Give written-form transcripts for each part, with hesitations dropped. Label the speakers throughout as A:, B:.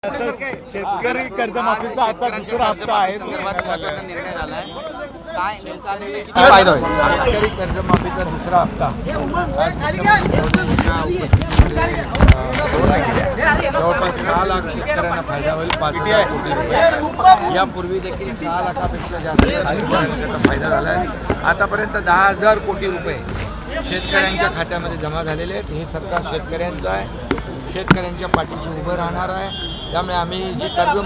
A: शेतकरी कर्जमाफीचा आजचा दुसरा हप्ता आहे.
B: निर्णय झालाय काय नेमका किती
A: फायदा
B: होईल?
A: शेतकरी कर्जमाफीचा दुसरा हप्ता जवळपास 6 लाख शेतकऱ्यांना फायदा होईल. 5,000 कोटी रुपये. यापूर्वी देखील 6 लाखापेक्षा जास्त शेतकऱ्यांना त्याचा फायदा झाला आहे. आतापर्यंत 10,000 कोटी रुपये शेतकऱ्यांच्या खात्यामध्ये जमा झालेले आहेत. हे सरकार शेतकऱ्यांचं आहे, शेतकऱ्यांच्या पाठीशी उभं राहणार आहे. त्यामुळे आम्ही जी कर्ज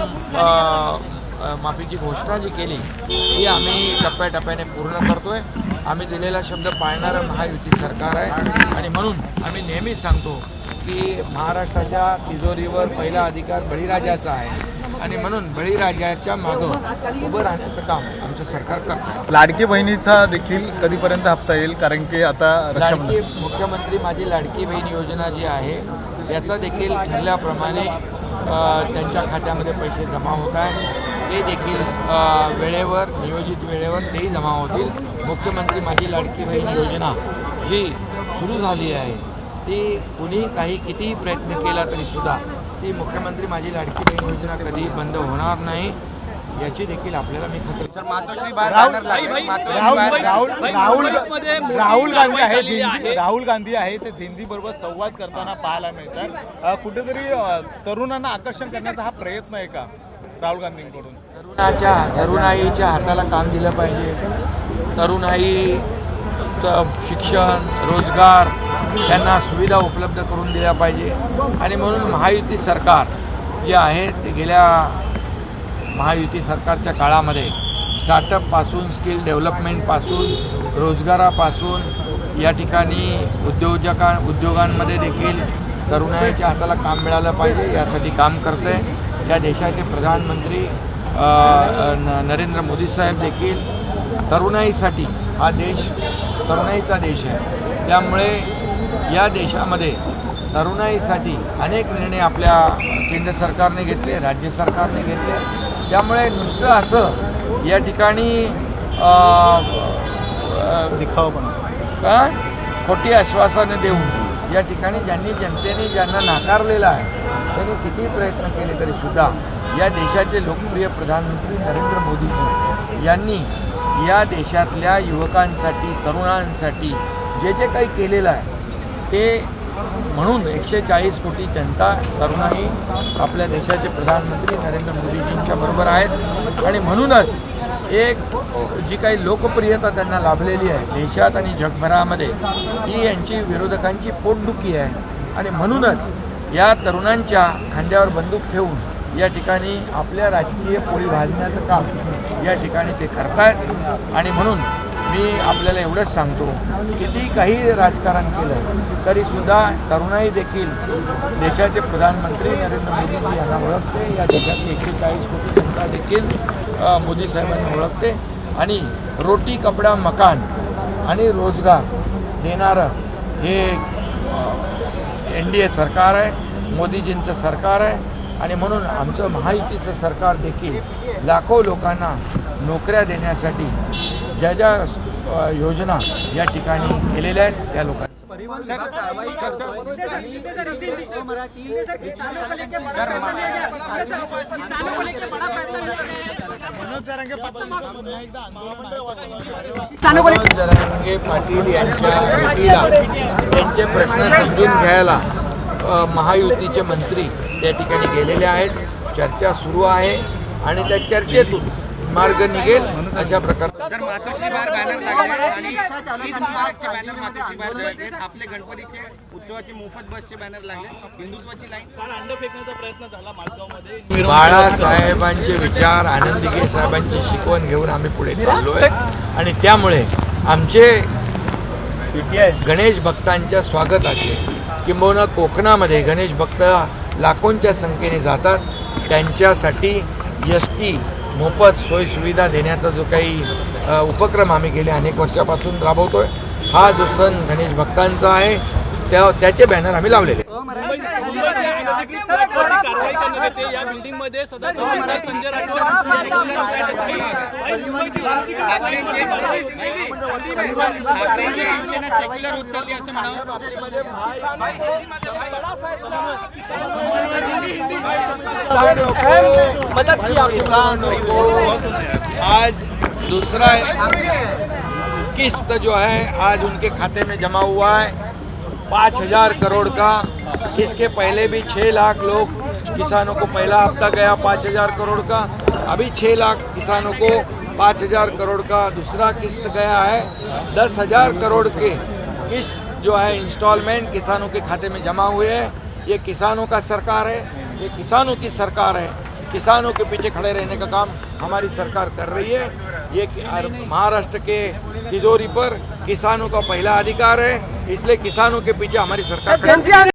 A: माफीची घोषणा जी केली ती आम्ही टप्प्याटप्प्याने पूर्ण करतोय. आम्ही दिलेला शब्द पाळणारं महायुती सरकार आहे आणि म्हणून आम्ही नेहमीच सांगतो की महाराष्ट्राच्या तिजोरीवर पहिला अधिकार बळीराजाचा आहे आणि म्हणून बळीराजाच्या मागं उभं राहण्याचं काम आमचं सरकार करतं.
C: लाडकी बहिणीचा देखील कधीपर्यंत हप्ता येईल? कारण की आता
A: लाडकी मुख्यमंत्री माझी लाडकी बहीण योजना जी आहे याचा देखील ठरल्याप्रमाणे त्यांच्या खात्यामध्ये पैसे जमा होत आहेत. ते देखील वेळेवर नियोजित वेळेवर तेही जमा होतील. मुख्यमंत्री माझी लाडकी बहीण योजना जी सुरू झाली आहे ती कुणी काही कितीही प्रयत्न केला तरीसुद्धा ती मुख्यमंत्री माझी लाडकी बहीण योजना कधी बंद होणार नाही याची देखील आपल्याला मी खात्री.
B: सर मातोश्री बाहेर बॅनर लागले.
C: राहुल गांधी आहे, राहुल गांधी आहे ते झेंझी बरोबर संवाद करताना पाहायला मिळतात. कुठेतरी तरुणांना आकर्षण करण्याचा हा प्रयत्न आहे का राहुल गांधींकडून?
A: तरुणाईच्या हाताला काम दिलं पाहिजे. तरुणाई शिक्षण रोजगार त्यांना सुविधा उपलब्ध करून दिल्या पाहिजे आणि म्हणून महायुती सरकार जे आहे ते गेल्या महायुती सरकारच्या काळामध्ये स्टार्टअपपासून स्किल डेव्हलपमेंटपासून रोजगारापासून या ठिकाणी उद्योगांमध्ये देखील तरुणाईच्या हाताला काम मिळालं पाहिजे यासाठी काम करते. या देशाचे प्रधानमंत्री नरेंद्र मोदी साहेब देखील तरुणाईसाठी हा देश तरुणाईचा देश आहे. त्यामुळे या देशामध्ये तरुणाईसाठी अनेक निर्णय आपल्या केंद्र सरकारने घेतले, राज्य सरकारने घेतले. त्यामुळे नुसतं असं या ठिकाणी
C: दिखावपणा
A: का खोटी आश्वासनं देऊन या ठिकाणी जनतेने ज्यांना नाकारलेलं आहे त्यांनी किती प्रयत्न केले तरी सुद्धा या देशाचे लोकप्रिय प्रधानमंत्री नरेंद्र मोदीजी यांनी या देशातल्या युवकांसाठी तरुणांसाठी जे जे काही केलेलं आहे ते म्हणून 140 कोटी जनता तरुणाई आपल्या देशाचे प्रधानमंत्री नरेंद्र मोदीजींच्या बरोबर आहेत आणि म्हणूनच एक जी काही लोकप्रियता त्यांना लाभलेली आहे देशात आणि जगभरामध्ये ही यांची विरोधकांची पोटदुखी आहे आणि म्हणूनच या तरुणांच्या खांद्यावर बंदूक ठेवून या ठिकाणी आपल्या राजकीय पोळी भाजण्याचं काम या ठिकाणी ते करतायत. आणि म्हणून मी आपल्याला एवढंच सांगतो किती काही राजकारण केलं तरीसुद्धा तरुणाई देखील देशाचे प्रधानमंत्री नरेंद्र मोदीजी यांना ओळखते. या देशातली 140 कोटी जनता देखील मोदी साहेबांना ओळखते आणि रोटी कपडा मकान आणि रोजगार देणारं हे NDA सरकार आहे, मोदीजींचं सरकार आहे आणि म्हणून आमचं महायुतीचं सरकार देखील लाखो लोकांना नोकऱ्या देण्यासाठी ज्या ज्या योजना या ठिकाणी केलेल्या आहेत त्या लोकांना मनोज जरांगे पाटील यांच्या भेटीला त्यांचे प्रश्न समजून घ्यायला महायुतीचे मंत्री त्या ठिकाणी गेलेले आहेत. चर्चा सुरू आहे आणि त्या चर्चेतून मार्ग निघेल अशा प्रकारचा.
B: मातोश्री बाहेर बॅनर लागले आणि 30 मार्चचे बॅनर मातोश्री बाहेर लागले. आपले गणपतीचे उत्सवाचे मोफत बसचे बॅनर लागले. हिंदुत्वाची लाईन अंड फेकण्याचा प्रयत्न झाला मालगावमध्ये.
A: बाळासाहेबांचे विचार आनंदीगे साहेबांची शिकवण घेऊन आम्ही पुढे चाललोय आणि त्यामुळे आमचे गणेश भक्तांच्या स्वागताचे किंबहुना कोकणामध्ये गणेश भक्त लाखोंच्या संख्येने जातात. त्यांच्यासाठी ST मोफत सोयीसुविधा देण्याचा जो काही उपक्रम आम्ही गेल्या अनेक वर्षापासून राबवतोय हा जो सण गणेश भक्तांचा आहे त्याचे बॅनर आम्ही लावलेले.
B: या बिल्डिंगमध्ये संजय शिवसेना सेक्युलर होत चालली असं
A: किसानों को आज दूसरा किस्त जो है आज उनके खाते में जमा हुआ है 5,000 करोड़ का. इसके पहले भी 6 लाख लोग किसानों को पहला हफ्ता गया 5,000 करोड़ का. अभी 6 लाख किसानों को 5,000 करोड़ का दूसरा किस्त गया है. 10,000 करोड़ के किस्त जो है इंस्टॉलमेंट किसानों के खाते में जमा हुए हैं. ये किसानों का सरकार है, ये किसानों की सरकार है. किसानों के पीछे खड़े रहने का काम हमारी सरकार कर रही है. ये महाराष्ट्र के तिजोरी पर किसानों का पहला अधिकार है, इसलिए किसानों के पीछे हमारी सरकार खड़ी है.